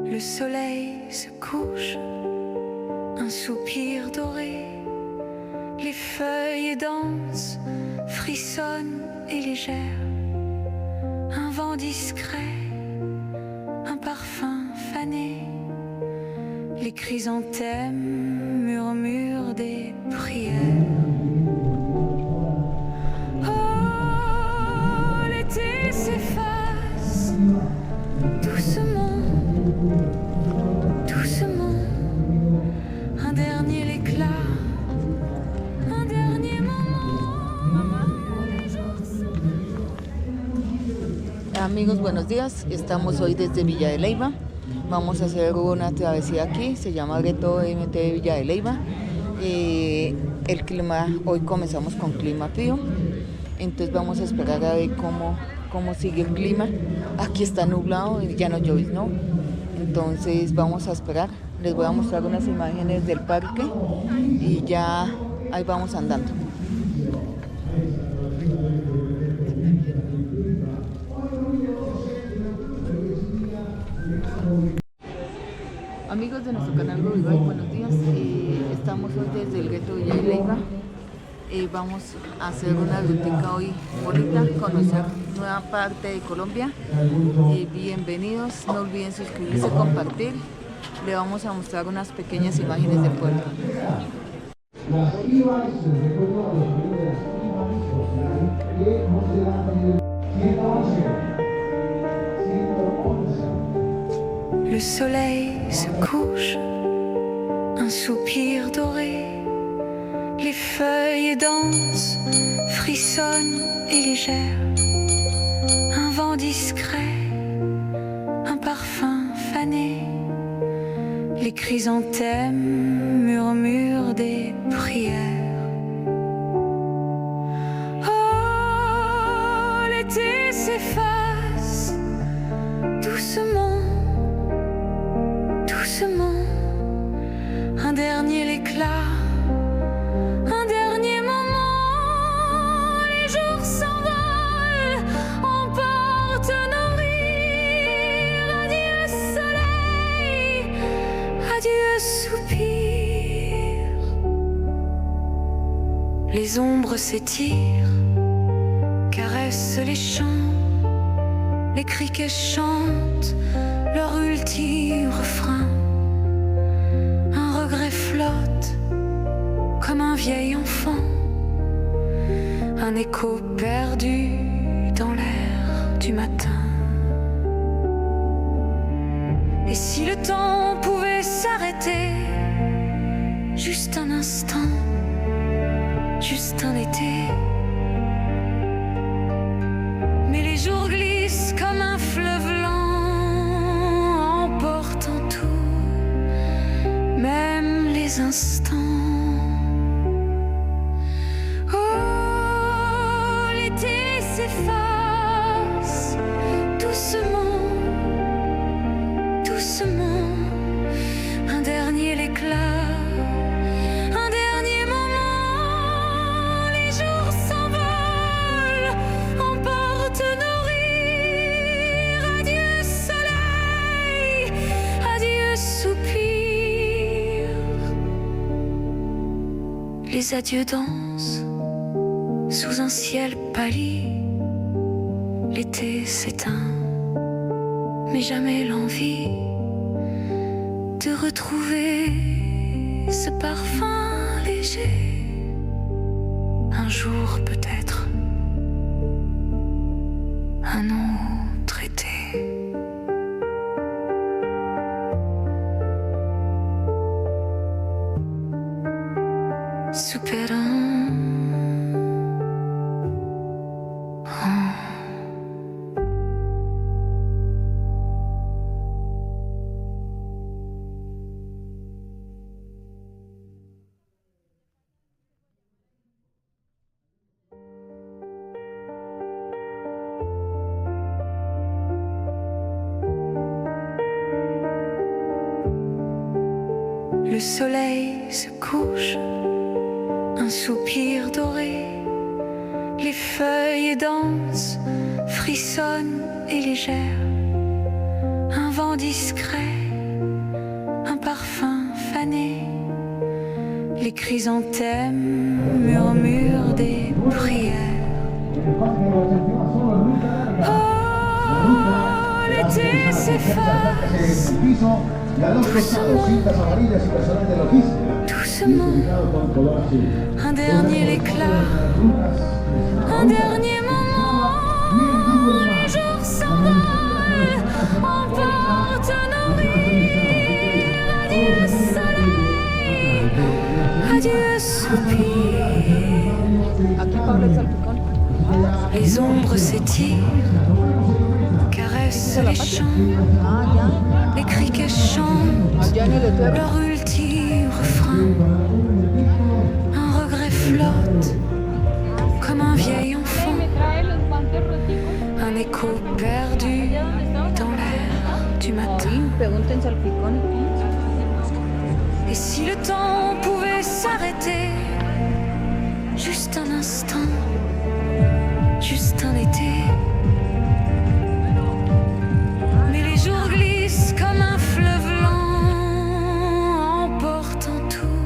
Le soleil se couche, un soupir doré, les feuilles dansent, frissonnent et légères, un vent discret, un parfum fané, les chrysanthèmes murmurent des prières. Oh, l'été s'efface doucement, doucement, un dernier éclat, un dernier moment. Amigos, buenos días. Estamos hoy desde Villa de Leyva. Vamos a hacer una travesía aquí, se llama Gueto MT de Villa de Leyva. El clima, hoy comenzamos con clima frío, entonces vamos a esperar a ver cómo sigue el clima. Aquí está nublado y ya no lloviznó, entonces vamos a esperar. Les voy a mostrar unas imágenes del parque y ya ahí vamos andando. Amigos de nuestro canal Rodivay, buenos días. Estamos hoy desde el Gueto Villa de Leyva. Vamos a hacer una rutica hoy bonita, conocer nueva parte de Colombia. Bienvenidos, no olviden suscribirse, compartir. Le vamos a mostrar unas pequeñas imágenes del pueblo. Le soleil se couche, un soupir doré, les feuilles dansent, frissonnent et légères, un vent discret, un parfum fané, les chrysanthèmes murmurent des prières. Oh, l'été s'efface doucement, doucement, un dernier éclat, un dernier moment. Les jours s'envolent, emportent nos rires. Adieu soleil, adieu soupir. Les ombres s'étirent, caressent les champs, les criquets chantent leur ultime refrain. Un regret flotte comme un vieil enfant, un écho perdu dans l'air du matin. Et si le temps pouvait s'arrêter, juste un instant, juste un été. Mais les jours glissent comme un fleuve lent, emportant tout, même les instants. Oh, l'été s'efface doucement, doucement, un dernier éclat, un dernier moment. Les jours s'envolent, emportent nos rires. Adieu soleil, adieu soupir. Les adieux dansent sous un ciel pâli. L'été s'éteint, mais jamais l'envie de retrouver ce parfum léger. Un jour peut-être, un autre été. Superando. Le soleil se couche, un soupir doré, les feuilles dansent, frissonnent et légères, un vent discret, fanées, les chrysanthèmes murmurent des prières. Oh, l'été s'efface doucement, un dernier éclat, un dernier moment, les jours s'envolent, emportent nos rires. Adieu soleil, adieu soupir. Les ombres s'étirent, caressent les champs, les criquets chantent leur ultime refrain. Un regret flotte comme un vieil enfant, un écho perdu dans l'air du matin. Et si le temps pouvait s'arrêter, juste un instant, juste un été. Mais les jours glissent comme un fleuve lent, emportant tout,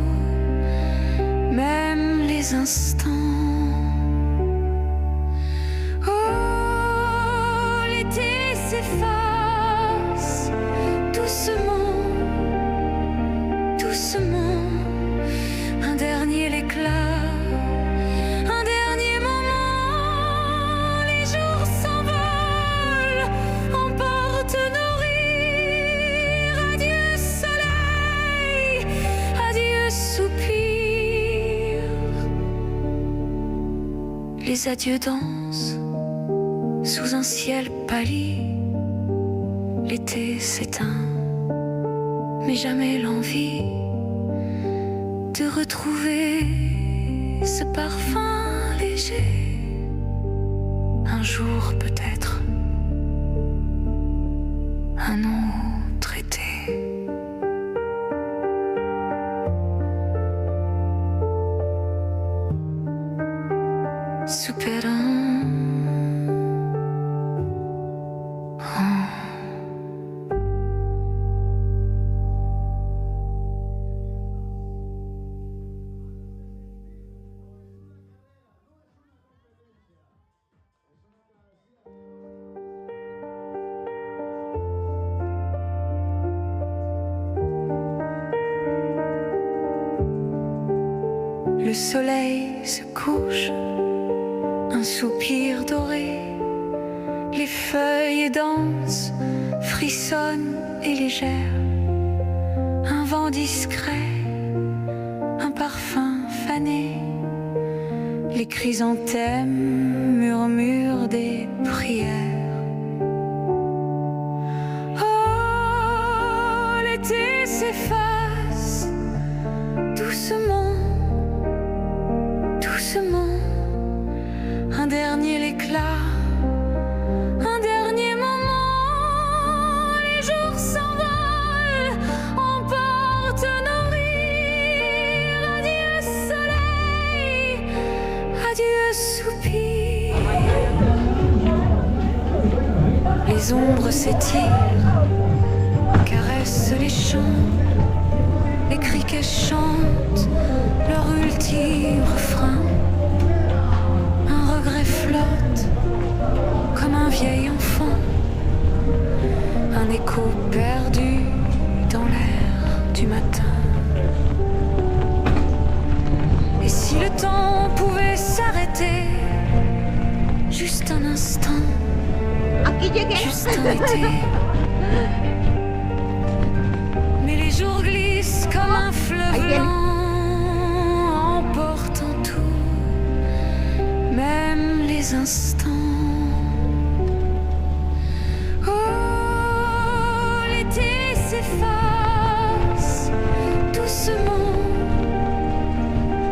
même les instants. Oh, l'été s'efface doucement, doucement, un dernier éclat. Les adieux dansent sous un ciel pâli. L'été s'éteint, mais jamais l'envie de retrouver ce parfum léger. Un jour peut-être, un autre été. Superando. Le soleil se couche, un soupir doré, les feuilles dansent, frissonnent et légères, un vent discret, un parfum fané, les chrysanthèmes murmurent des prières. Oh, l'été s'efface doucement, doucement, un dernier éclat, un dernier moment, les jours s'envolent, emportent nos rires. Adieu soleil, adieu soupir. Les ombres s'étirent, caressent les champs, les criquets chantent leur ultime refrain. Un regret flotte comme un vieil enfant, un écho perdu dans l'air du matin. Et si le temps pouvait s'arrêter, juste un instant, juste un été. Mais les jours glissent comme un fleuve lent, emportant tout, même les instants. Oh, l'été s'efface doucement,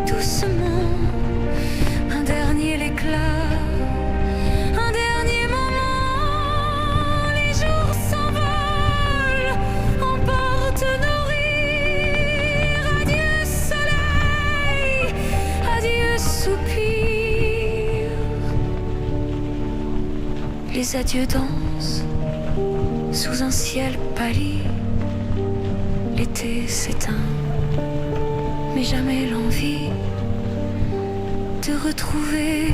doucement, un dernier éclat. Les adieux dansent sous un ciel pâli. L'été s'éteint, mais jamais l'envie de retrouver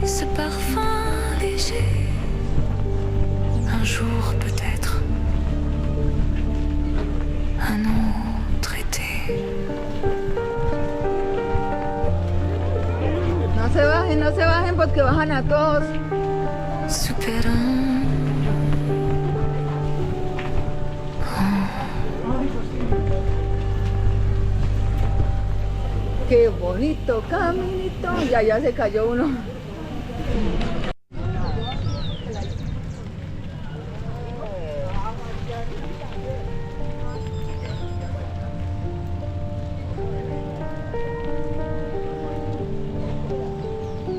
ce parfum léger. Un jour peut-être, un autre été. No se bajen porque bajan a todos. Superando. Qué bonito caminito. Ya se cayó uno.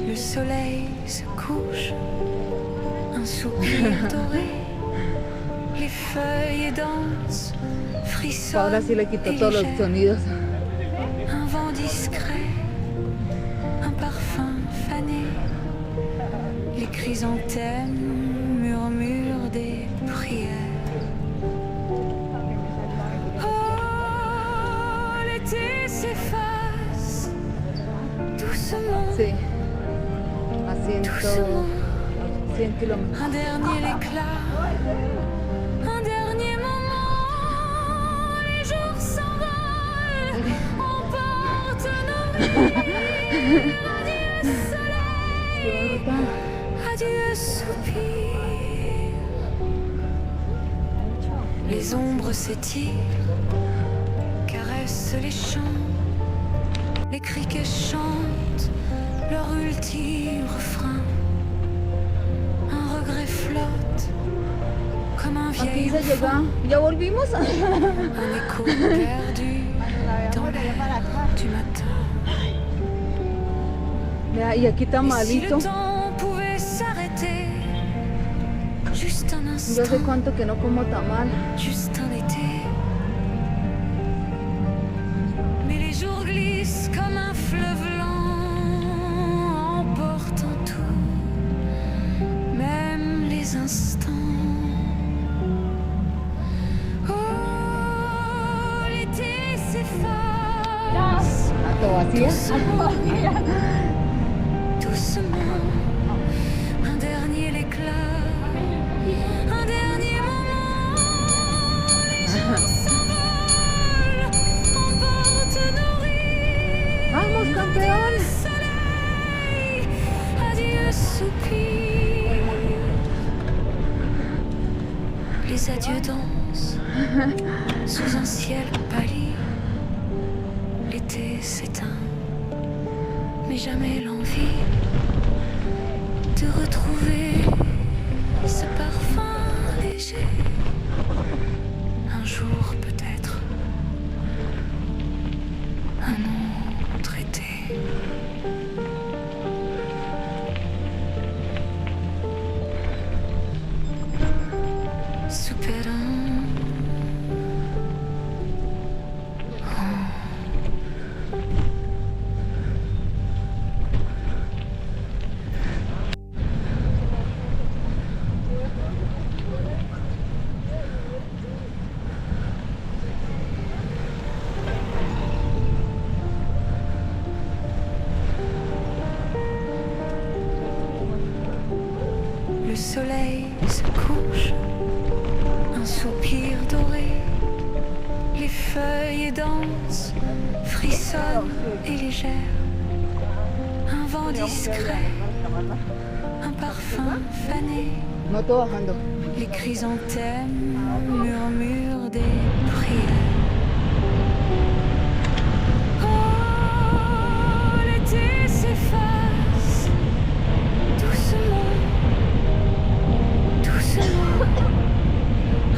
Le soleil se couche, un soupir doré, les feuilles dansent, frissonnent. Ahora sí le quitó todos los sonidos. Un vent discret, un parfum fané, les chrysanthèmes murmurent des prières. Oh, l'été s'efface doucement. Sí. A 100 kilómetros. Un dernier éclat, un dernier moment, les jours s'envolent, emportent nos rires. Adieu soleil, adieu soupir. Les ombres s'étirent, caressent les champs, les criquets chantent leur ultime refrain. Un regret flotte comme un vieil Aquí se llega. enfant. ¿Ya volvimos? Un écho perdu dans l'air du matin. Vea, y aquí está Et si malito. le temps pouvait s'arrêter, juste un Yo instant, sé cuánto que no como tamal. juste un été. Mais les jours glissent comme un fleuve lent, emportant tout, même les instants. Oh, l'été s'efface Todo vacía. doucement, un dernier éclat, un dernier moment. Les jours s'envolent, emportent nos rires. Vamos, campeón. Soleil, adieu soupir. Les adieux dansent sous un ciel pâli. L'été s'éteint, mais jamais l'envie de retrouver ce parfum léger. Un jour peut-être, un autre été. Superando. Le soleil se couche, un soupir doré, les feuilles dansent, frissonnent et légères. Un vent discret, un parfum fané, No todo bajando. les chrysanthèmes murmurent des prières. Oh, l'été s'efface doucement, doucement.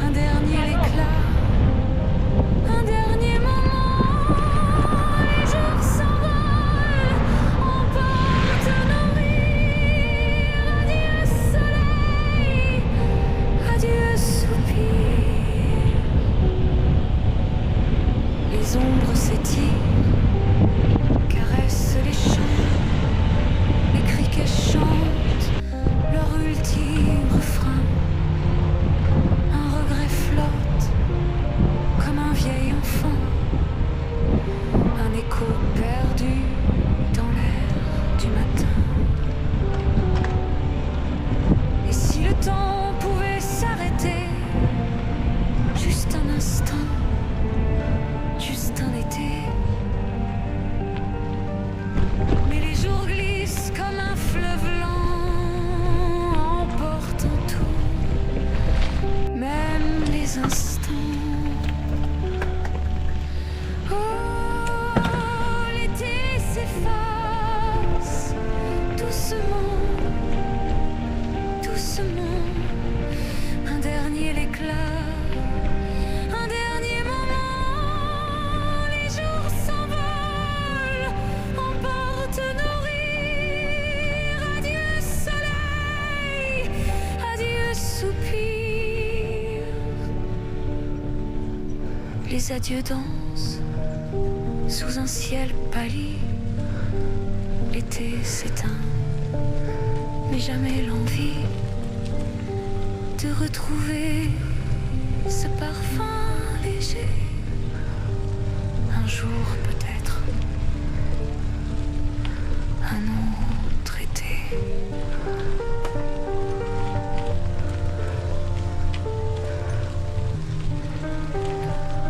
Un dernier éclat, un dernier moment. Les jours s'envolent, emportent nos rires. Adieu soleil, adieu soupir. les instants. Oh, l'été s'efface doucement, doucement. Un dernier éclat, un dernier moment. Les jours s'envolent, emportent nos rires. Adieu soleil, adieu soupir. Les adieux dansent sous un ciel pâli. L'été s'éteint, mais jamais l'envie de retrouver ce parfum léger. Un jour peut-être, un autre été.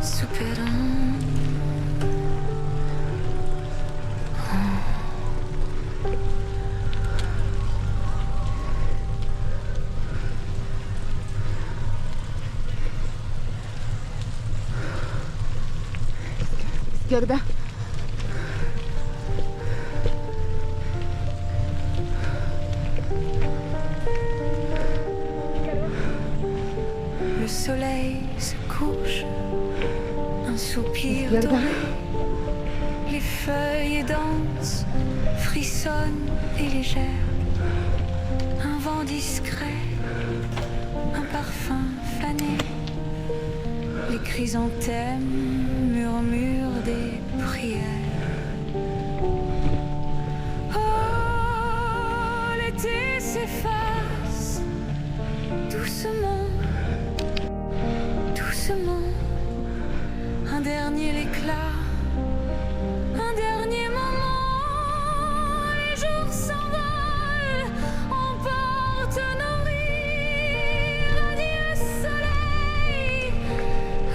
Superando. Izquierda. Le soleil se couche, un soupir Izquierda. doré. Les feuilles dansent, frissonnent et légères. Un vent discret, un parfum fané. Les chrysanthèmes murmurent des prières. Oh, l'été s'efface doucement, doucement. Un dernier éclat, un dernier moment. Les jours s'envolent, emportent nos rires. Adieu soleil,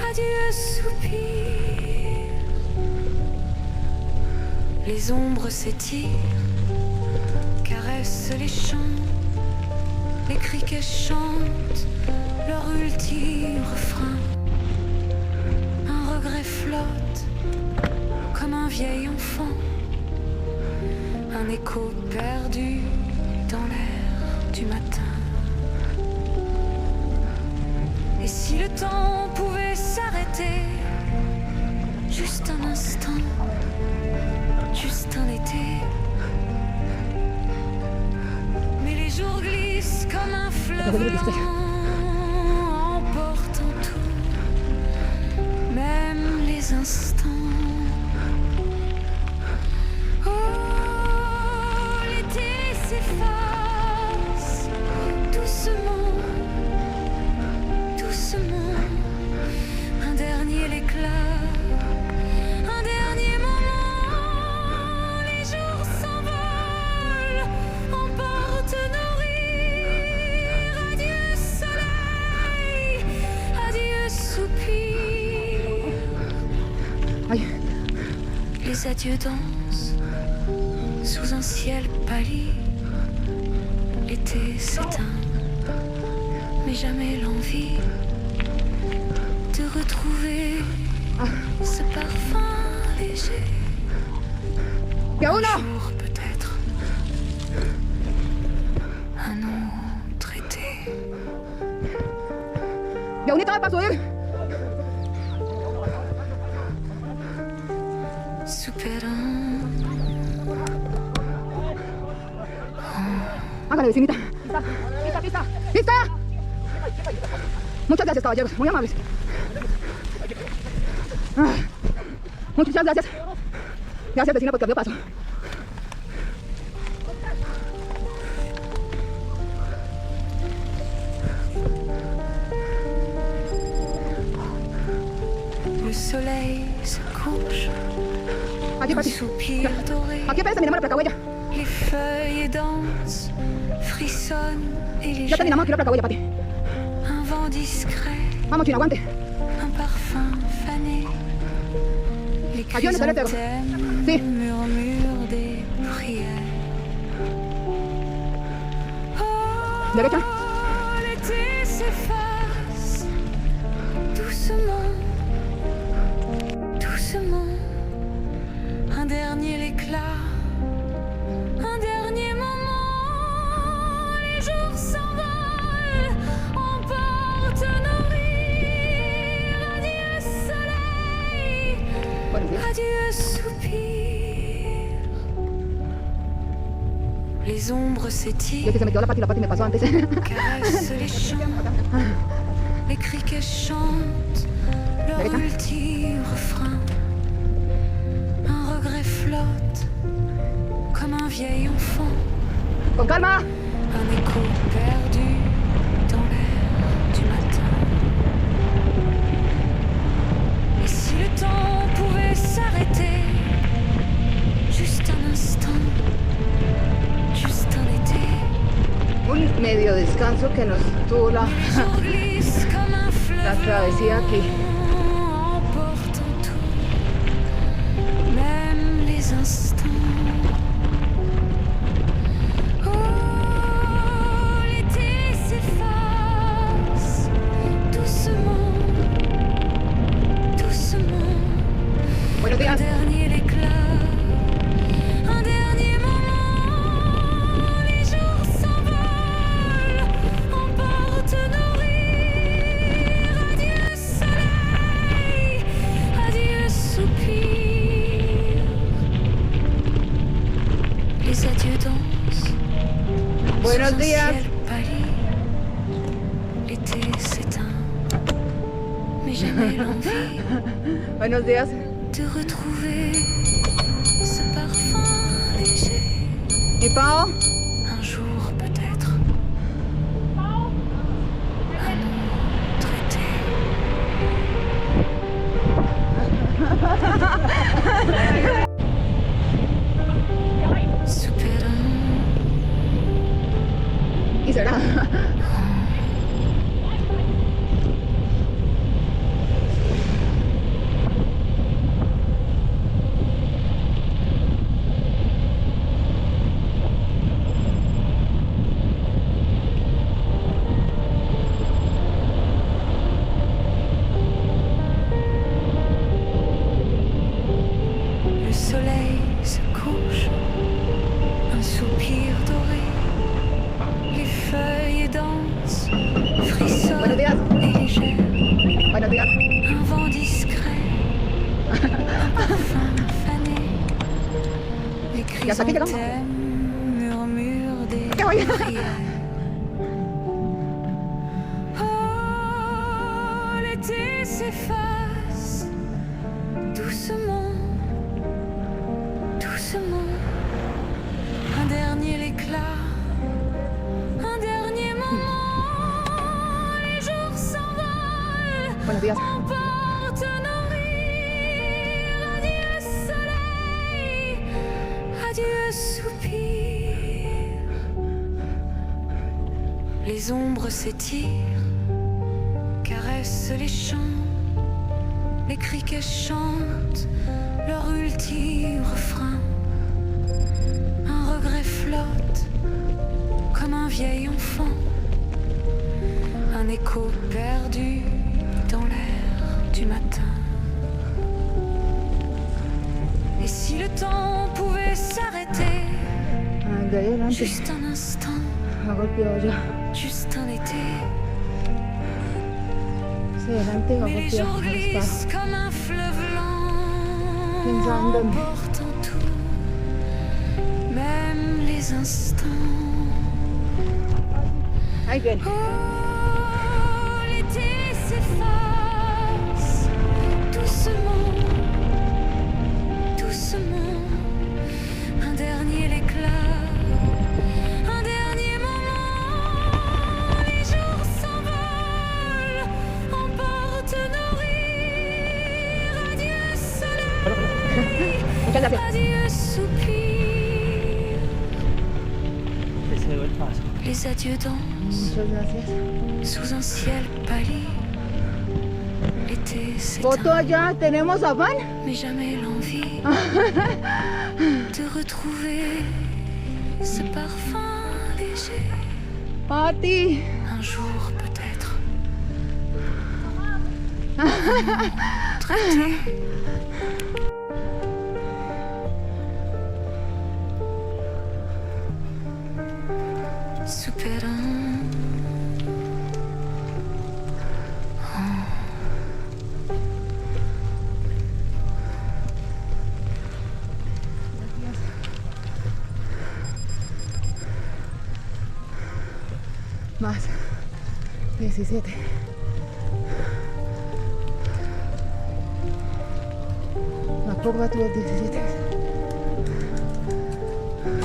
adieu soupir. Les ombres s'étirent, caressent les champs. Les criquets chantent leur ultime refrain. Un regret flotte comme un vieil enfant. Un écho perdu dans l'air du matin. Et si le temps pouvait s'arrêter, juste un instant, juste un été. Mais les jours glissent comme un fleuve lent, emportant tout, même les instants. Oh, l'été s'efface doucement, doucement. Un dernier éclat, un dernier moment. Les jours s'envolent, emportent nos rires. Adieu soleil, adieu soupir. Ay, Les adieux dansent sous un ciel pâli. L'été s'éteint, mais jamais l'envie de retrouver ce parfum léger. ¡Ya Un uno! jour peut-être, un autre été. ¡Ya unito para subir! Superando. Hágale, vecinita. ¡Lista, lista! ¡Lista! Muchas gracias, caballeros. Muy amables. Muchas gracias. Gracias, vecina, porque abrió paso. Le soleil se couche, Aquí, un Pati. soupir doré. Aquí aparece mi hermana Placahuella. Les feuilles dansent, frissonnent et Ya légères. terminamos aquí la Placahuella, Pati. Un vent discret, Vamos, Chino, aguante. un parfum fané. Les Adiós, Nicolette. chrysanthèmes Sí. murmurent des prières. Oh, Derecha. l'été s'efface Les ombres Yo s'étirent, que se metió la pati me pasó antes. caressent les champs, les criquets chantent leur Derecha. ultime refrain. Un regret flotte comme un vieil enfant, Con calma. un écho perdu dans l'air du matin. Et si le temps pouvait s'arrêter, juste un instant, juste un été. Un medio descanso que nos tuvo la Jour glisse comme un fleuve travesía aquí. emportant tout, même les instants. Oh, l'été s'efface doucement, doucement. Buenos Un días. dernier éclat, un dernier moment. Les jours s'envolent, emportent nos rires. Adieu soleil, adieu soupir. Les adieux dansent Buenos sous un días. ciel pâli. L'été s'éteint, mais jamais l'envie Buenos días. de retrouver ce parfum léger. Mi Pao. Un jour peut-être, un autre été. Souperons Y será. le soleil se couche, un soupir doré. Les feuilles dansent, Buenos frissonnent días. et légères. Buenos días. Un vent discret, un parfum fané. Les Y hasta aquí llegamos. chrysanthèmes murmurent des Qué bueno. prières. Oh, l'été s'efface doucement, doucement. Un dernier éclat, un dernier moment. Les jours s'envolent, Buenos días. emportent nos rires. Adieu soleil, adieu soupir. Les ombres s'étirent, caressent les champs, les criquets chantent leur ultime refrain. Un regret flotte comme un vieil enfant, un écho perdu dans l'air du matin. Et si le temps pouvait s'arrêter, Ah, de ahí adelante. juste un instant, Ha golpeado ya. juste un été. Hacia adelante ha Mais les golpeado. jours Ahí glissent está. comme un fleuve lent, Pensando. emportant tout, même les instants. Ahí bien. Oh, l'été s'efface doucement, doucement. Un dernier éclat, un dernier moment. Les jours s'envolent, emportent nos rires. Adieu soleil, Muchas gracias. adieu soupir. Deseo el paso. Les adieux dansent Muchas gracias. sous un ciel pâli. L'été Foto s'éteint, allá. ¿Tenemos afán? mais jamais l'envie de retrouver ce parfum léger. Pati. Un jour peut-être. Souperons 17. La curvatura 17.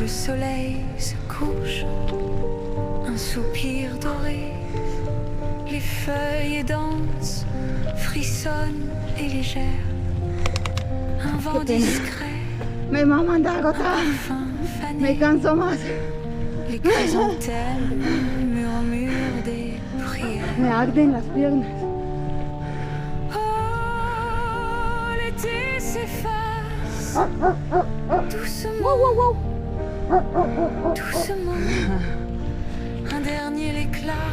Le soleil se couche, un soupir doré. Les feuilles dansent, frissonnent et légères. Un vent discret, Me mama anda agotada. parfum Me fané. canso más. Les chrysanthèmes murmurent des prières. Me arden las piernas. Oh, l'été s'efface doucement, doucement. Un dernier éclat,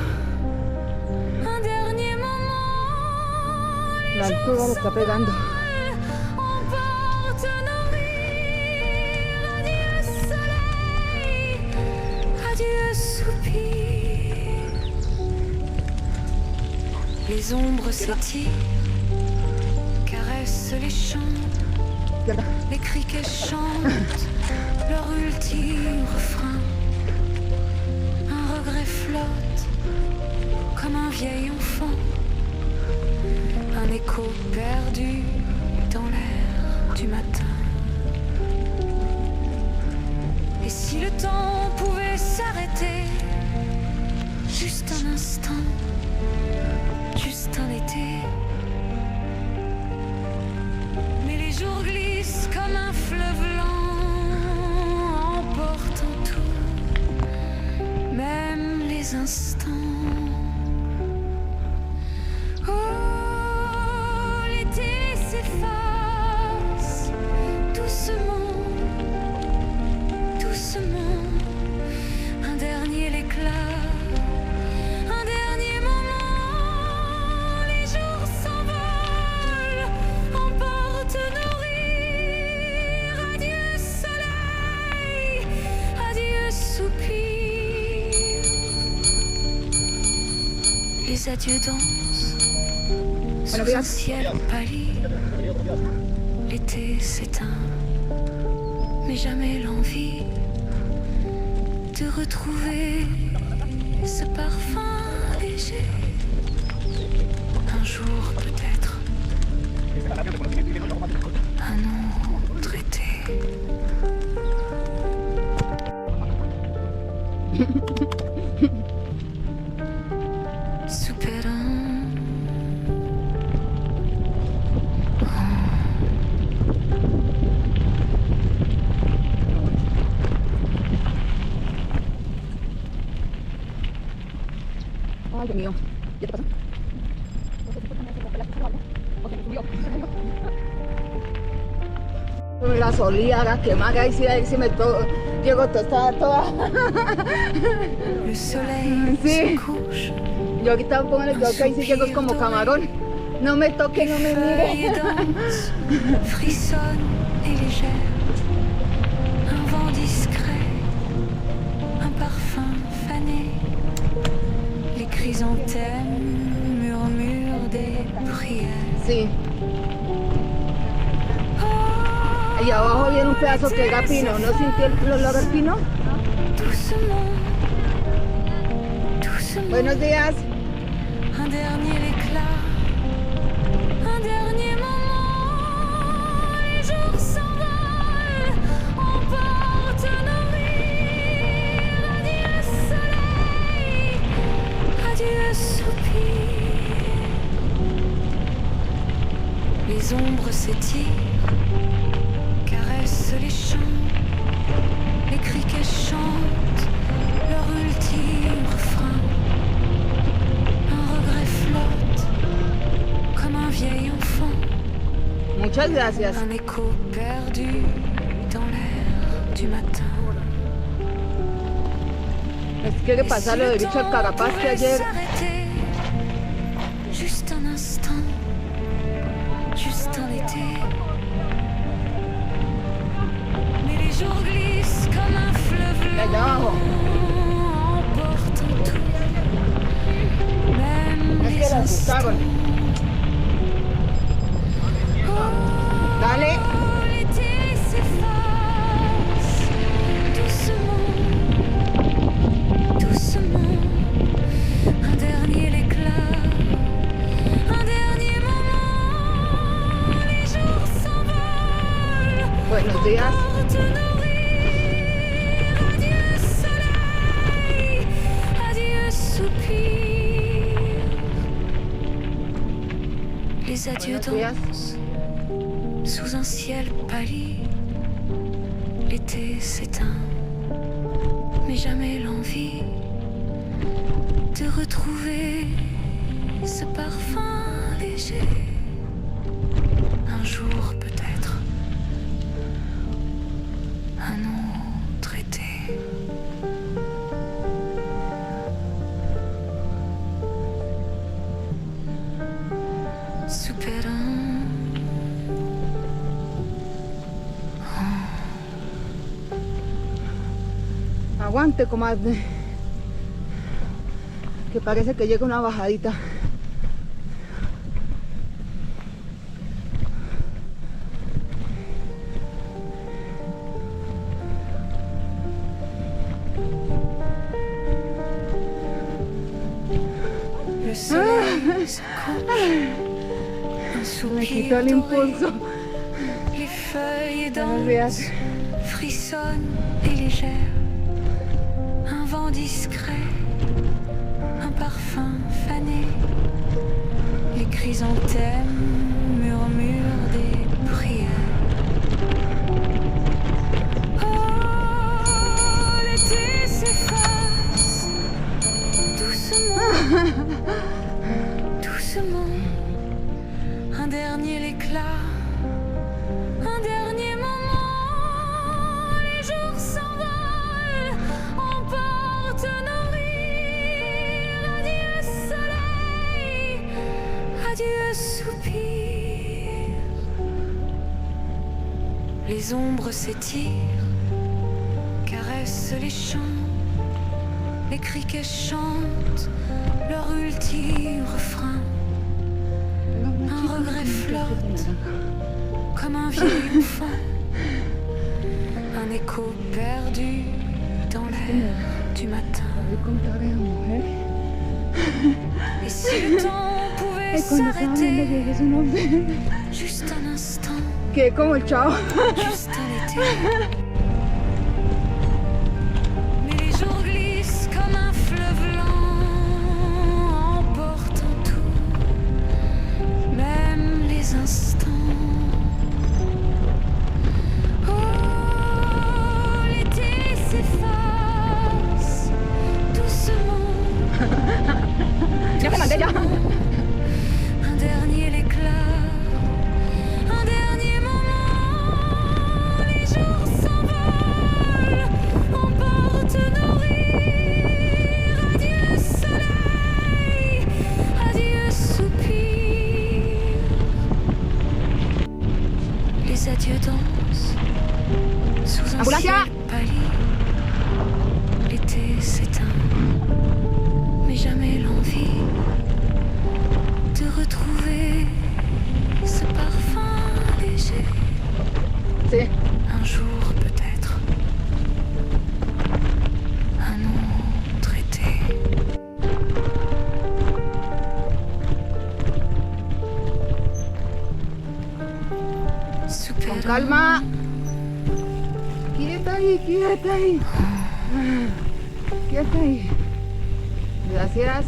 un dernier moment. La altura lo está pegando. On porte nos rires. Adieu soleil, adieu soupir. Les ombres s'étirent, caressent les champs. Les criquets chantent leur ultime refrain. Un regret flotte comme un vieil enfant. Un écho perdu dans l'air du matin. Et si le temps pouvait s'arrêter, juste un instant, juste un été. Mais les jours glissent comme un fleuve lent, emportant tout, même les instants. Oh, l'été s'efface doucement, doucement. Un dernier éclat, un dernier moment. Les jours s'envolent, emportent nos rires. Adieu soleil, adieu soupir. Les adieux dansent sous un ciel pâli. L'été s'éteint, mais jamais l'envie de retrouver ce parfum léger. Un jour peut-être, un autre été. Superando. Ay, Dios mío. ¿Ya te pasó? La solía, la quemada, y si me llego tostada toda. Le soleil Sí. se couche, Yo ahorita pongo el toque y si llego como camarón. No me toque, no me feuilles mire. dansent, frissonnent et légères. Un vent discret, un parfum fané. Les chrysanthèmes murmurent des prières. Sí. Y abajo viene un pedazo que era pino. ¿No sintió el olor al pino? Doucement, doucement. Buenos días. Un dernier éclat, un dernier moment. Les jours s'envolent, emportent nos rires. Adieu soleil, adieu soupir. Les ombres s'étirent, caressent les champs. Les criquets chantent leur ultime refrain. Un regret flotte comme un vieil enfant. Muchas gracias. Un écho perdu dans l'air du matin. Es que le pasa lo de Richard Carapaz que ayer. Juste un instant, juste un été. Mais les jours glissent comme un fleuve Allá abajo. lent, emportant tout, même Es que les la instants. asustaron. Dale. Oh, l'été s'efface doucement, doucement. Un dernier éclat. Les adieux Buenos días. dansent sous un ciel pâli. L'été s'éteint, mais jamais l'envie de retrouver ce parfum léger. Un jour peut-être, un autre été. Superando. Aguante, comadre. Que parece que llega una bajadita. Le soleil se couche, un Me soupir quitó el doré, impulso. les feuilles Buenos días. dansent, frissonnent et légères. Un vent discret, un parfum fané, les chrysanthèmes murmurent des prières. Oh, l'été s'efface doucement, doucement. Un dernier éclat, un dernier moment. Les jours s'envolent, emportent nos rires. Adieu soleil, adieu soupir. Les ombres s'étirent, caressent les champs. Les criquets chantent leur ultime refrain. Un regret flotte comme un vieil enfant, un écho perdu dans l'air du matin. Et si le temps pouvait s'arrêter juste un instant, Que como el chavo. juste un été. Mais les jours glissent comme un fleuve lent, emportant tout, même les instants. Oh, l'été s'efface doucement, Ya me mandé ya. un dernier éclat, un dernier moment. Les jours s'envolent, emportent nos rires. Adieu soleil, adieu soupir. Les adieux dansent sous un Ambulancia. ciel pâli. L'été s'éteint, mais jamais l'envie de retrouver ce parfum léger. Sí. Un jour peut-être, un autre été. Con calma. Quieta ahí, quieta ahí. Quieta ahí. Gracias.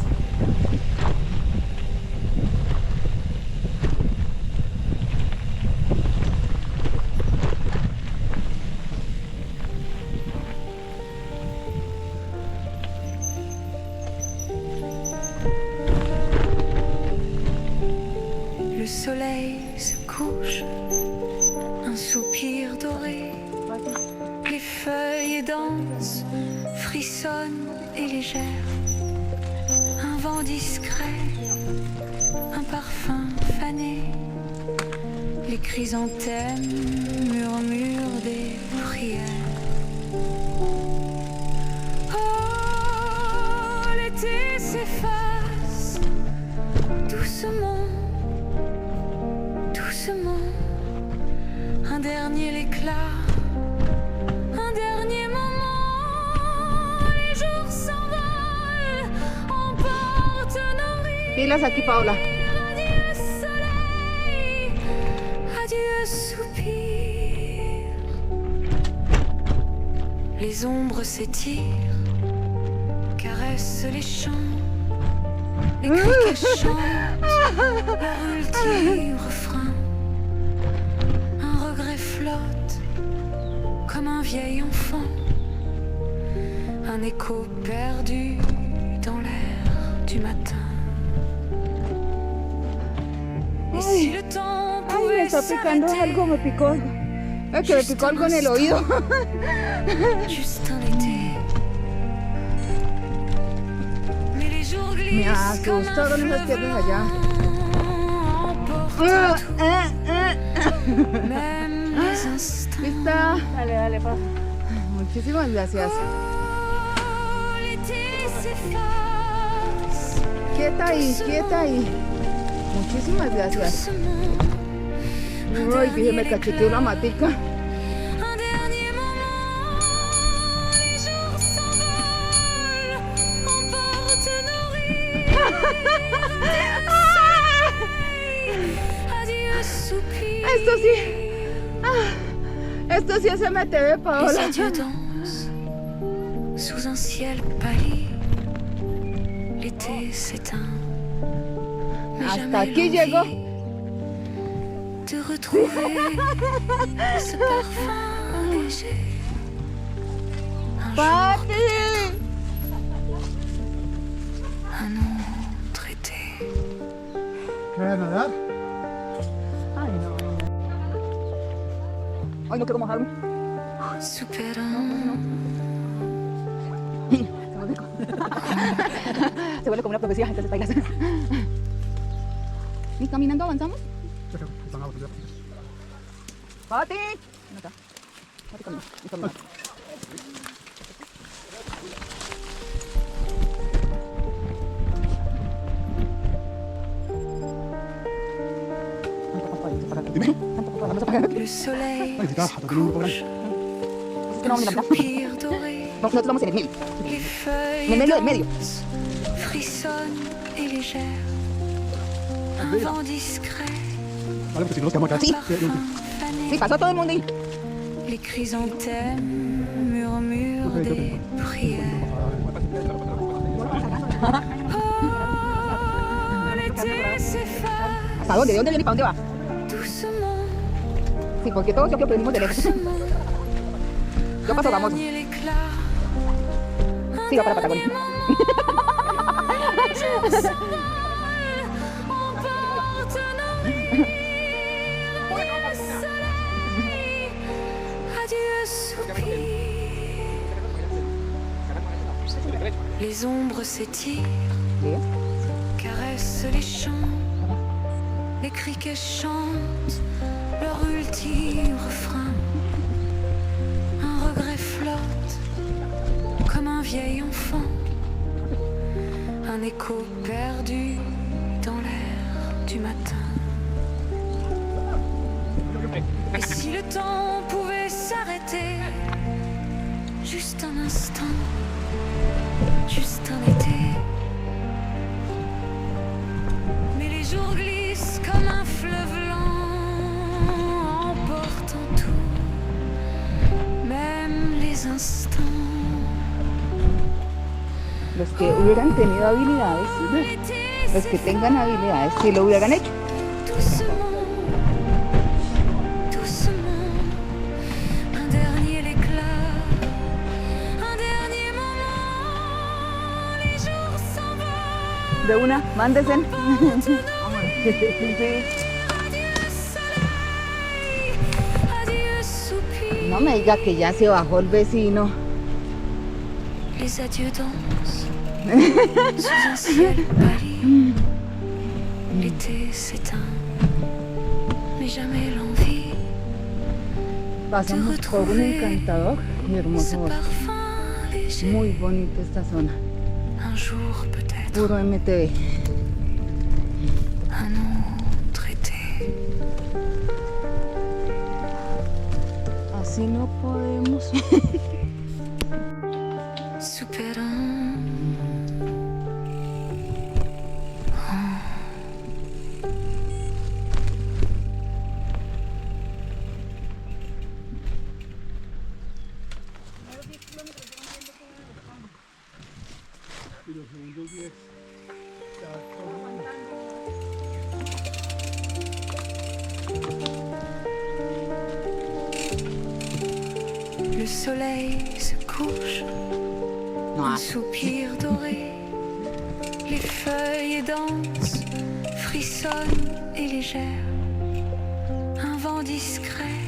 Le soleil se couche, un soupir doré. Les feuilles dansent, frissonnent et légères. Un vent discret, un parfum fané. Les chrysanthèmes murmurent des prières. Oh, l'été s'efface doucement, doucement. Un dernier éclat, un dernier moment. Les jours s'envolent, emportent nos rires. Pilas aquí, Paola. Adieu soleil, adieu soupir. Les ombres s'étirent, caressent les champs. Les criquets chantent Leur ultime refrain, un regret flotte comme un vieil enfant, un écho perdu dans l'air du matin. Et si le temps Ay, me pouvait está picando s'arrêter, algo, me picó. Es que me picó algo en el oído. juste un été. Mais les jours Me glissent comme un asustaron esas piernas allá. emportant tout, même les instants. ¿Lista? Dale, dale, pasa. Muchísimas gracias. Oh, l'été s'efface Quieta ahí, quieta ahí. Muchísimas gracias. doucement. Ay, dije, me cacheteó la matica. Un dernier moment, les jours s'envolent, emportent nos rires. Adieu soupir. Esto sí. Esto sí es MTV, Les Paola. adieux dansent sous un ciel pâli. L'été s'éteint. Mais Hasta jamais aquí l'envie llegó. de retrouver ce parfum léger. Un jour, ¡Papi! un autre été. ¿Qué vas a nadar? Ay, no. Ay, no quiero mojarme. Superant. Se vuelve como una profecía, entonces bailas. ¿Y caminando avanzamos? Están abajo, ¡Pati! No está. Pati camina. Y camina. Dime. Le soleil Ay, está, hasta tiene un poco couche. Es que no vamos a la mitad. Soupir doré. No, nosotros vamos en el medio. Les feuilles En el medio del medio. dansent, frissonnent et légères. Un vent discret, Vale, pues si no nos quedamos acá. Sí. parfum Sí, fané. pasó todo el mundo ahí. Les chrysanthèmes murmurent des prières. Oh, l'été s'efface ¿Hasta dónde? ¿De dónde viene y para dónde va? doucement, Sí, porque todos yo creo que venimos de lejos. doucement. Yo paso Un famoso. dernier éclat, un Sí, va para Patagonia. dernier moment, les jours s'envolent, emportent nos rires. Adieu soleil, adieu soupir. Les ombres s'étirent, ¿Sí? caressent les champs. Les criquets chantent leur ultime refrain. Un regret flotte comme un vieil enfant. Un écho perdu dans l'air du matin. Et si le temps pouvait s'arrêter, juste un instant, juste un été. Mais les jours glissent comme un fleuve lent, emportant tout, même les instants. Los que hubieran tenido habilidades, L'été los que tengan habilidades, si lo hubieran hecho. doucement, doucement, un dernier éclat, un dernier moment, les jours s'envolent. De una, mándesen. Sí. Adieu soleil, adieu soupir. No me diga que ya se bajó el vecino. Les adieux dansent sous un ciel pâli. L'été s'éteint, mais jamais l'envie Pasamos por un encantador y ce hermoso bosque. parfum léger. Muy bonita esta zona. Un jour peut-être, Puro MTV. un autre été. Así no podemos. Superant. Y los segundos 10. Ya, soleil se couche, un soupir doré, les feuilles dansent, frissonnent et légères, un vent discret,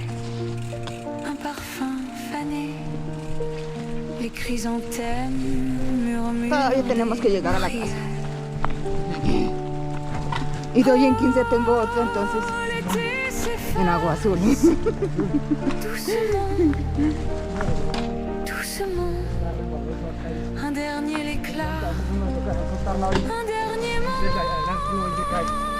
un parfum fané, les chrysanthèmes murmurent. Todavía tenemos que llegar a la prières. casa. Y de hoy en 15 tengo otro, entonces L'été s'efface en agua azul. doucement, doucement, un dernier éclat, un dernier moment,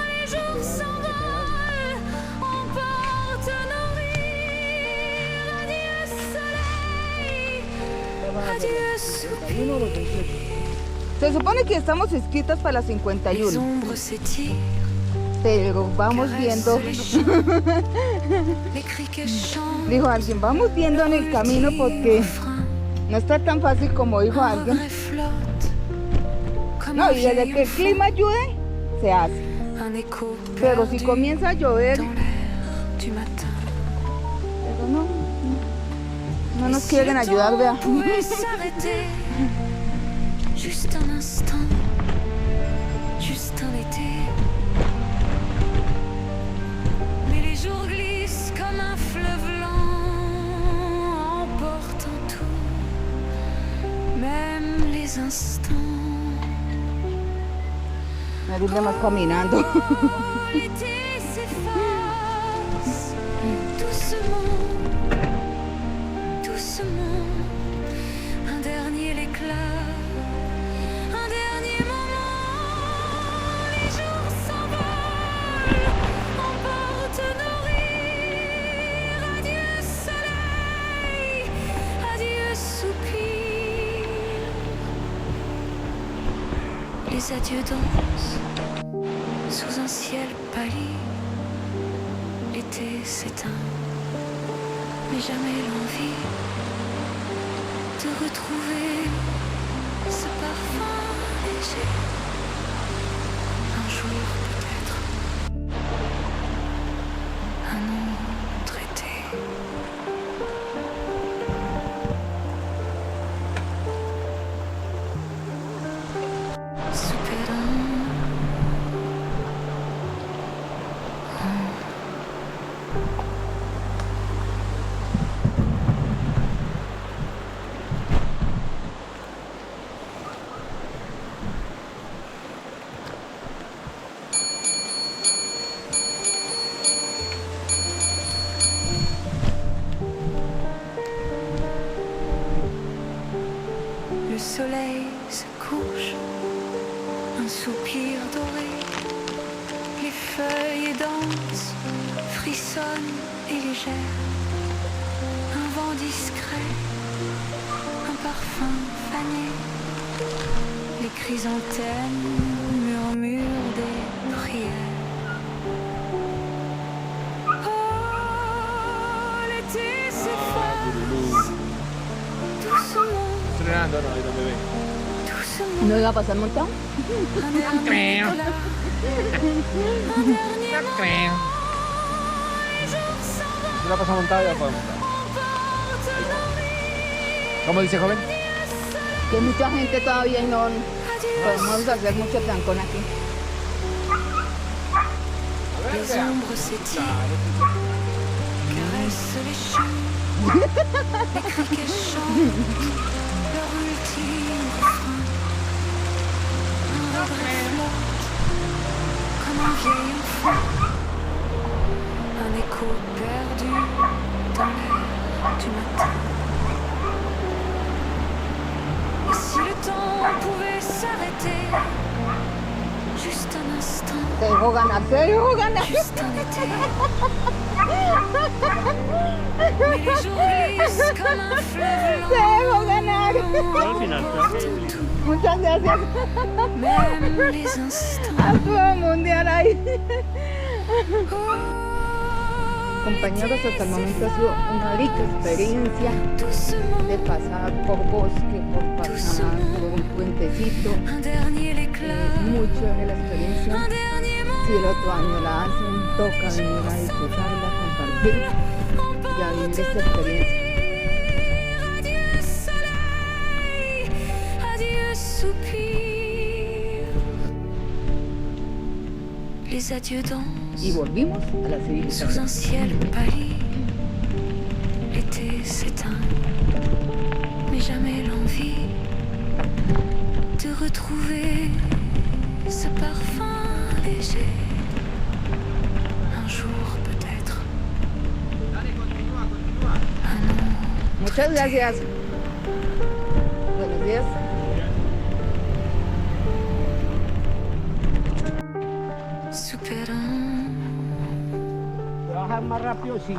les jours s'envolent, emportent nos rires, adieu soleil, adieu soupir, Se supone que estamos inscritas para las les 51, ombres s'étirent, pero vamos viendo, caressent les champs, les criquets chantent, dijo alguien, vamos viendo en el camino porque no está tan fácil como dijo un alguien. regret flotte, comme No, un y desde vieil que el clima ayude, se hace. un écho Pero si perdu comienza a llover, dans l'air du matin. pero no nos quieren ayudar, vea. Pouvait s'arrêter juste un instant, juste un été. Mais les jours glissent comme un fleuve lent, emportant tout, même les instants. Me gusta más caminando. L'été s'efface doucement, doucement, un dernier éclat, un dernier moment, les jours s'envolent, emportent nos rires, adieu soleil, adieu soupir, les adieux dansent sous un ciel pâli, l'été s'éteint, mais jamais l'envie de retrouver ce parfum léger. Un jour peut-être, un autre été. Superando. Le soleil se couche, un soupir doré, les feuilles dansent, frissonnent et légères, un vent discret, un parfum fané, les chrysanthèmes murmurent des prières. Oh, l'été s'efface doucement. Estrenando, no, ahí donde ve. Doucement, ¿No iba a pasar montado? un dernier éclat, un dernier moment, les jours s'envolent, Si la pasa montada, ya la podemos montar. emportent nos rires, ¿Cómo dice, joven? Que mucha gente todavía y no adieu podemos hacer mucho trancón aquí. les ombres s'étirent, caressent les champs, les criquets chantent leur ultime refrain. Un regret flotte comme un vieil enfant, un écho perdu dans l'air du matin. Et si le temps pouvait s'arrêter, juste un instant, Te dejo ganar, te dejo ganar. juste un été. Mais les jours glissent comme un fleuve Te dejo ganar. Pero al final, creo que Muchas gracias. lent, même les instants. Estuvo mundial ahí. Oh, Compañeros, hasta el momento ha sido una rica experiencia doucement, de pasar por bosque, por pasar por un puentecito. un dernier éclat, Muy chévere la experiencia. un dernier moment. Si el otro año la hacen, toca venir a disfrutarla, compartir y a vivir esta experiencia. soupir. Les adieux Y dansent volvimos a la sous civilización. un ciel pâli. L'été s'éteint, mais jamais l'envie de retrouver ce parfum léger. Un jour peut-être. Muchas gracias. Buenos días. Superando. Trabajar más rápido, sí.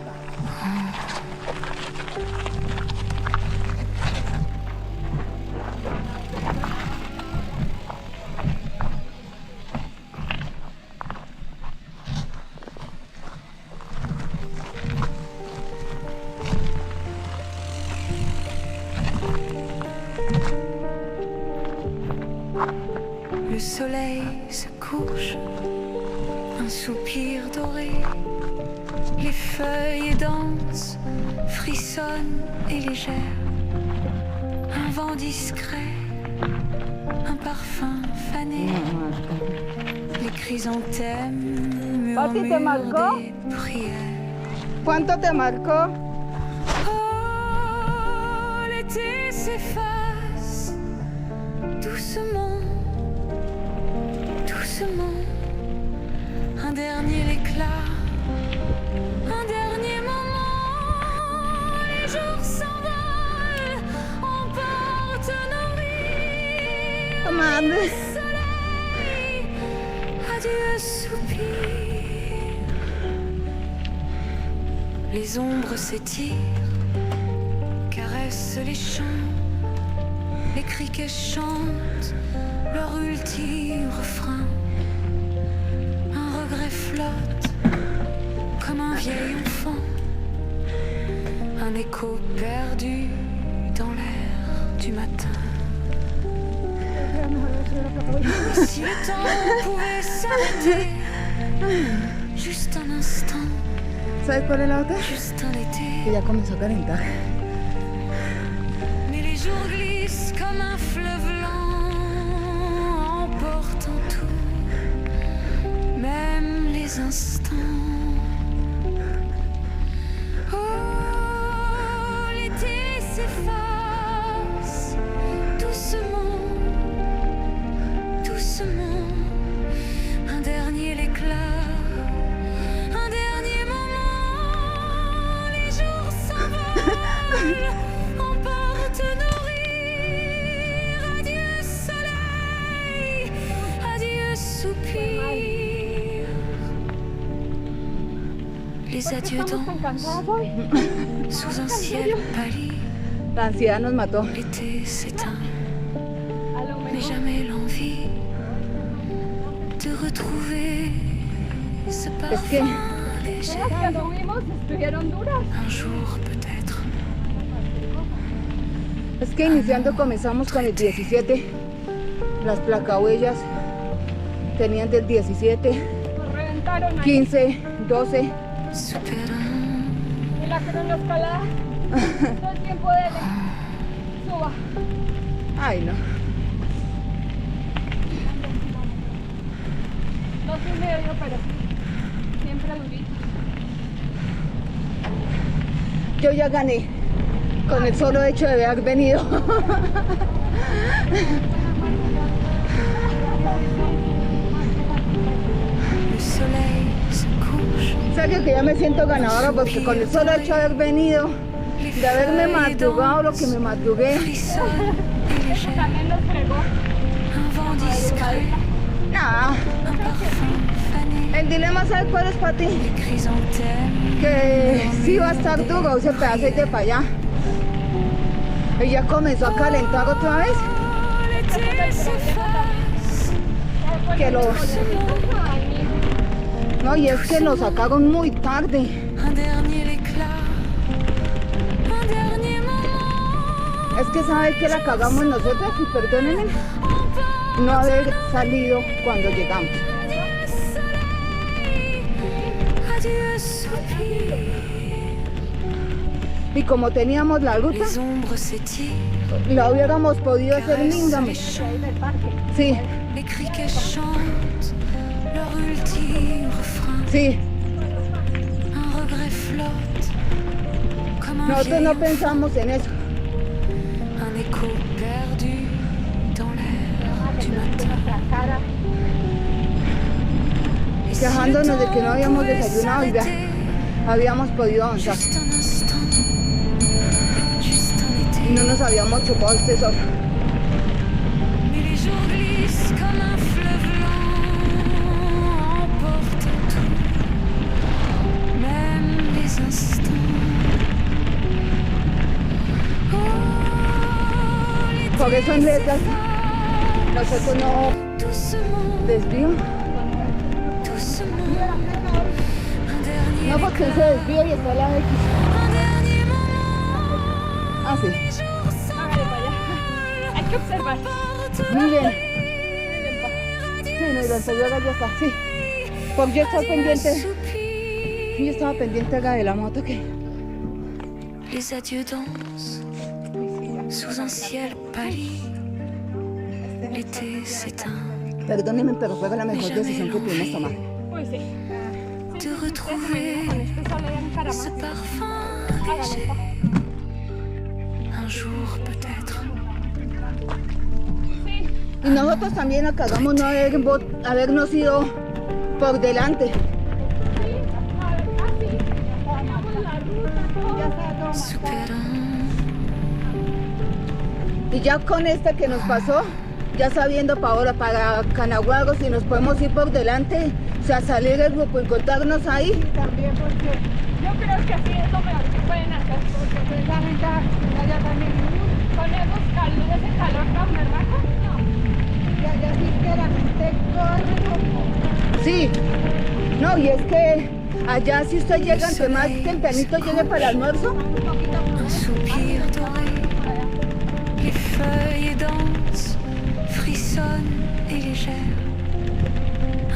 Le soleil se couche, un soupir doré. Les feuilles dansent, frissonnent et légères. Un vent discret, un parfum fané. Les chrysanthèmes Pati, ¿te marcó? murmurent des prières. ¿Cuánto te marcó? Oh, l'été s'efface doucement, doucement. Un dernier éclat, un dernier moment. Les jours s'envolent, emportent nos rires. Madre. Soleil, adieu soupir. Les ombres s'étirent, caressent les champs. Les criquets chantent leur ultime refrain. Un regret flotte comme un vieil enfant. Un écho perdu dans l'air du matin. Et si le temps pouvait s'arrêter, juste un instant, ¿Sabes cuál es la otra? juste un Que été. ya comenzó a calentar. Mais les jours glissent comme un fleuve lent, emportant tout, même les instants. Oh, l'été s'efface doucement, doucement. Un dernier éclat, un dernier moment. Les jours s'envolent, emportent nos rires. Adieu soleil, adieu soupir. Les adieux dansent sous un ciel pâli. La ansiedad nos mató. L'été s'éteint, mais jamais l'envie de retrouver ce parfum léger. Un jour peut-être. Es que iniciando comenzamos con el 17. Las placahuellas tenían del 17, 15, 12. Superando. Y la cronoescalada, todo el tiempo dele. Suba. Ay, no. 2,5, pero siempre durito. Yo ya gané con el solo hecho de haber venido. Le soleil se couche. En serio que ya me siento ganadora porque con el solo hecho de haber venido, de haberme madrugado lo que me madrugué. Frissonne et légère. También los fregó. Un vent discret, Nada. un parfum fané. El dilema, ¿sabes cuál es para ti? Les chrysanthèmes. Que sí va a estar duro ese pedacito para allá. Y ya comenzó a calentar otra vez. Oh, l'été s'efface. Que los... No, y es que lo sacaron muy tarde. Un dernier éclat, un dernier moment. Es que sabes que la cagamos nosotras y perdónenme no haber salido cuando llegamos. Adieu soleil, adieu soupir. Y como teníamos la ruta, Les ombres s'étirent, la hubiéramos podido hacer caressent linda. les champs, Sí, les criquets chantent leur ultime refrain. sí. Un regret flotte comme un Nosotros no vieil pensamos en eso. un écho perdu dans l'air du matin. Et si le Quejándonos de que no temps habíamos pouvait desayunado y vea, s'arrêter, habíamos podido avanzar. juste un instant, juste un été. Y no nos habíamos chupado este sol. Mais les jours glissent comme un fleuve lent, emportant tout, même les instants. Oh, l'été Por eso en letras s'efface, nosotros no doucement, desvío. doucement. Un dernier No porque se desvíe y está la X. un dernier moment. Ah, sí. Les jours s'envolent, Hay que observar. Muy bien. Sí, no, y la anterior ya está. Sí. Porque yo estaba pendiente. soupir. Yo estaba pendiente acá de la moto que. Les adieux dansent sous un ciel pâli. L'été s'éteint. Perdónenme, pero fue la mejor decisión que pudimos tomar. Pues sí. De retrouver Este sol le encara ce más. parfum léger. Un jour peut-être. Y nosotros también la cagamos no habernos ido por delante. Souperant, Y ya con esta que nos pasó, ya sabiendo para ahora, para Canaguago, si nos podemos ir por delante, o sea, salir del grupo, encontrarnos ahí. También porque yo creo que así es lo mejor que pueden hacer, porque precisamente allá también con esos ese calor tan berraco, no. Ya sí que la gente corre como... Sí, no, y es que allá si usted llega, entre más tempranito llegue para el almuerzo, un soupir doré. Les feuilles dansent, frissonnent et légères.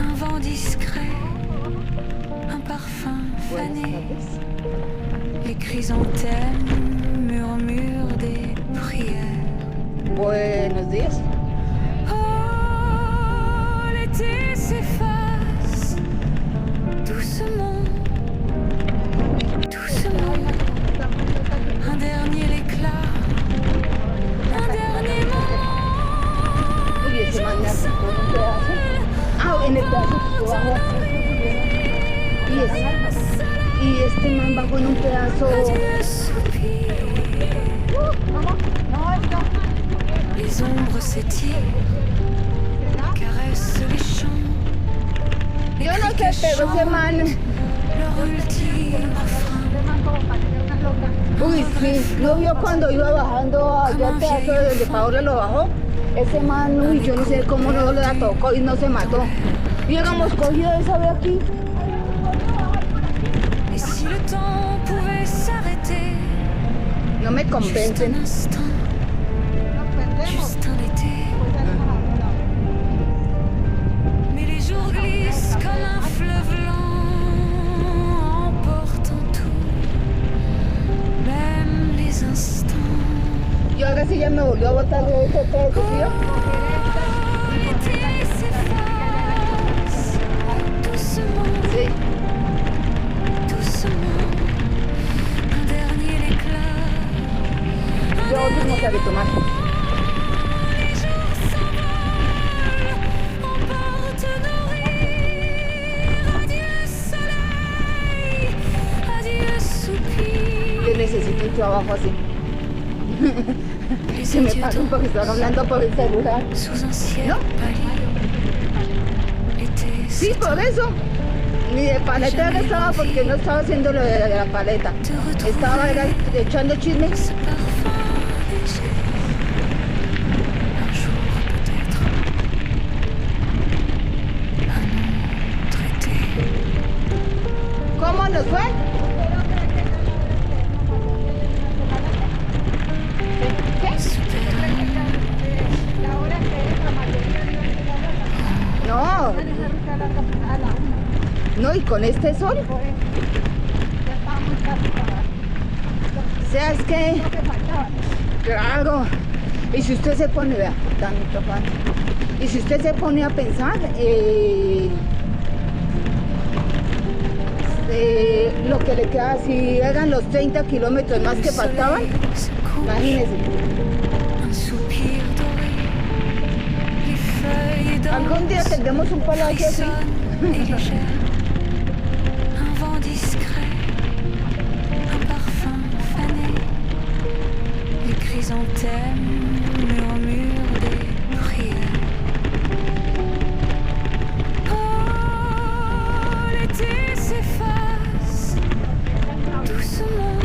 Un vent discret, un parfum fané. Les chrysanthèmes murmurent des prières. buenos días. Oh, l'été s'efface doucement, doucement. Un dernier éclat, un dernier moment. Uy, ese man me acercó en un pedazo. Ah, en el pedazo que bajó. Y este man bajó en un pedazo. Adieu, soupir. Les ombres s'étirent, caressent les champs. Les Yo no sé, criquets pero ese chantent man. leur ultime refrain. Uy, sí, ¿no vio cuando iba bajando allá al pedazo de donde Paola lo bajó? Ese man, uy, yo no sé cómo no la tocó y no se mató. Y hubiéramos cogido esa de aquí. Et si le temps pouvait s'arrêter, No me juste convencen. un instant, juste un été. Mais les jours glissent comme un fleuve lent, emportant tout, même les instants. Y ahora sí ya me volvió a botar de ese pedazo, ¿sí? L'été s'efface doucement, Sí. doucement. Un dernier éclat. Yo último que había tomar. Les jours s'envolent, emportent nos rires. Adieu soleil, adieu soupir. Yo necesito un trabajo así. Les Que me adieux paguen porque están hablando por el celular. sous un ciel ¿No? pâli. L'été Sí, s'éteint. por eso. Ni de paletera estaba porque no estaba haciendo lo de la paleta. De retrouver Estaba era echando chisme. ce parfum léger. Un jour peut-être. Un autre été. ¿Cómo nos fue? No. No, y con este sol. sea, es que, claro, y si usted se pone, vea, tanto pan, y si usted se pone a pensar, lo que le queda, si eran los 30 kilómetros más que faltaban, imagínese. Algún día tendremos un palacio así. Un vent discret, un parfum fané, les chrysanthèmes murmurent des prières. Oh, l'été s'efface doucement, doucement.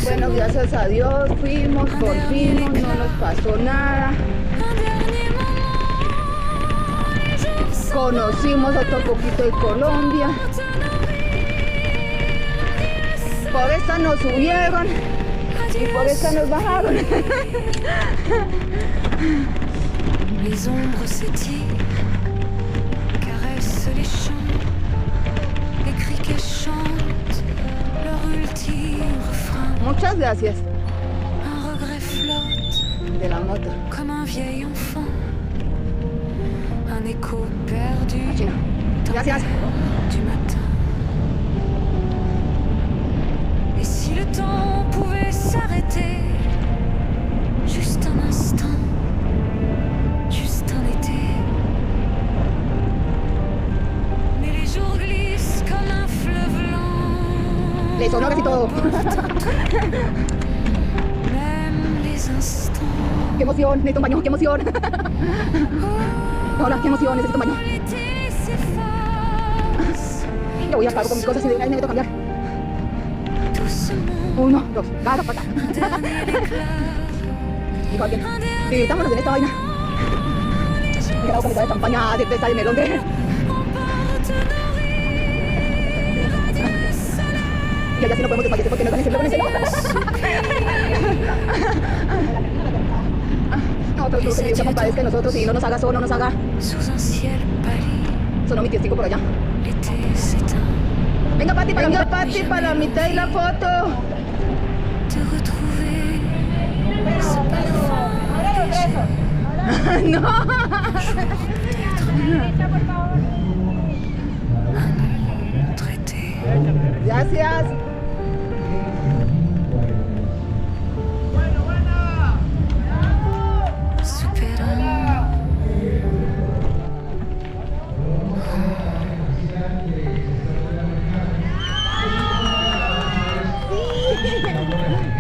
Bueno, gracias a Dios fuimos, volvimos, no nos pasó nada. Un dernier moment, les jours Conocimos otro poquito de Colombia. Por esta nos subieron y por esta nos bajaron. Les ombres s'étirent, caressent les champs, les criquets chantent leur ultime refrain. Muchas gracias Un regret flotte de la moto. comme un vieil enfant, un écho perdu China. dans Gracias. l'air du matin. Et si le temps pouvait s'arrêter, juste un instant, juste un été. Mais les jours glissent comme un fleuve lent. Les honores y todo. Même les instants. Qué emoción, necesito un baño, qué emoción. Hola, qué emoción, necesito un baño. L'été s'efface Yo voy a pagar con mis cosas y de una vez necesito cambiar. doucement. 1, 2, nada, pata. Un dernier éclat. Dijo alguien, divirtámonos en esta vaina. Me he quedado con esa de champaña, de fresa, de melón, de... On part te nourrir à du soleil. Y allá sí no podemos desfallecer porque nos dan ese en el cielo. Nosotros que Dios se compadezca de nosotros y no nos haga no nos haga. Sous un ciel pâli, Sonó mi testigo por allá. l'été s'éteint. Venga, Pati, para la mitad y la foto. Te retrouver ce parfum léger. No. Traité. Gracias. Superando.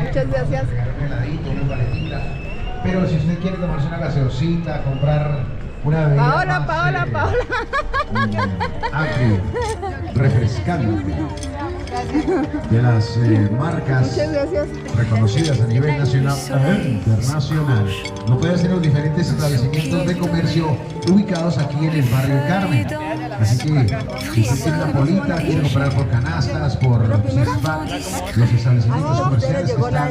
Muchas gracias. Heladito, una paletita. Pero si usted quiere tomarse una gaseosita, comprar una bebida más, Paola. agria, refrescante, de las marcas Muchas gracias. reconocidas a nivel nacional e internacional. Lo puede hacer en los diferentes establecimientos de comercio ubicados aquí en el barrio Carmen. Así que si usted tiene una polita, quiere comprar por canastas, por six-pack, los establecimientos comerciales que están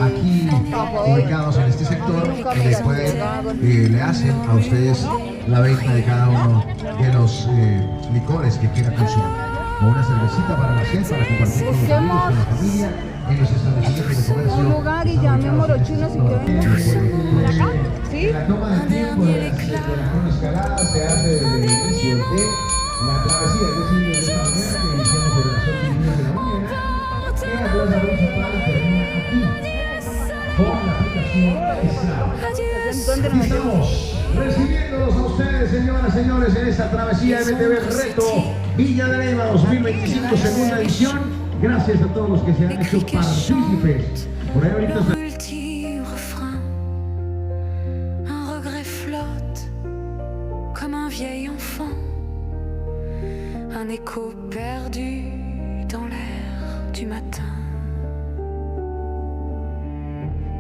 aquí ubicados en este sector le hacen a ustedes la venta de cada uno de los licores que quiera consumir. O una cervecita para la sed, para compartir con los amigos, con la familia, en los establecimientos de comercio. Un lugar y llamemos los chinos y que ¿sí? La toma del tiempo de la cronoescalada se hace desde el inicio de la travesía, es decir, desde esta manera que iniciamos desde las 8:30 de la mañana, en la Plaza Rosa Paz termina aquí, con la aplicación Strava. Aquí estamos recibiéndolos a ustedes, señoras y señores, en esta travesía MTV Reto Villa de Leyva 2025, segunda edición. Gracias a todos los que se han hecho partícipes. Por ahí ahorita Leur ultime refrain. Un regret flotte comme un vieil enfant. Un écho perdu dans l'air du matin.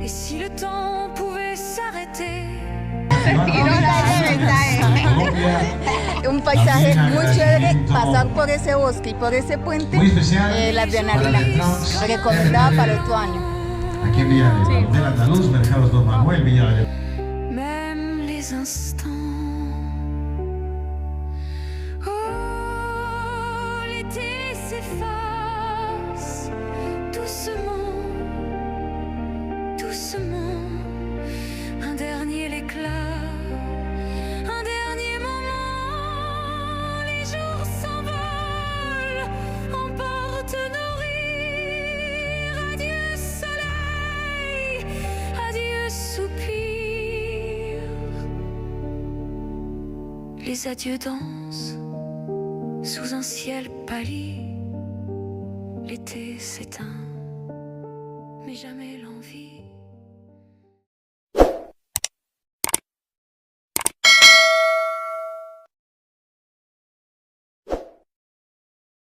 Et si le temps pouvait s'arrêter. Un paisaje muy chévere, pasar por ese bosque y por ese puente, muy especial la adrenalina, recomendada para otro año. aquí en Villa del Andaluz, Mercados Don Manuel, Villa del Même les instants. Oh, l'été s'efface doucement. les adieux dansent sous un ciel pâli. L'été s'éteint, mais jamais l'an.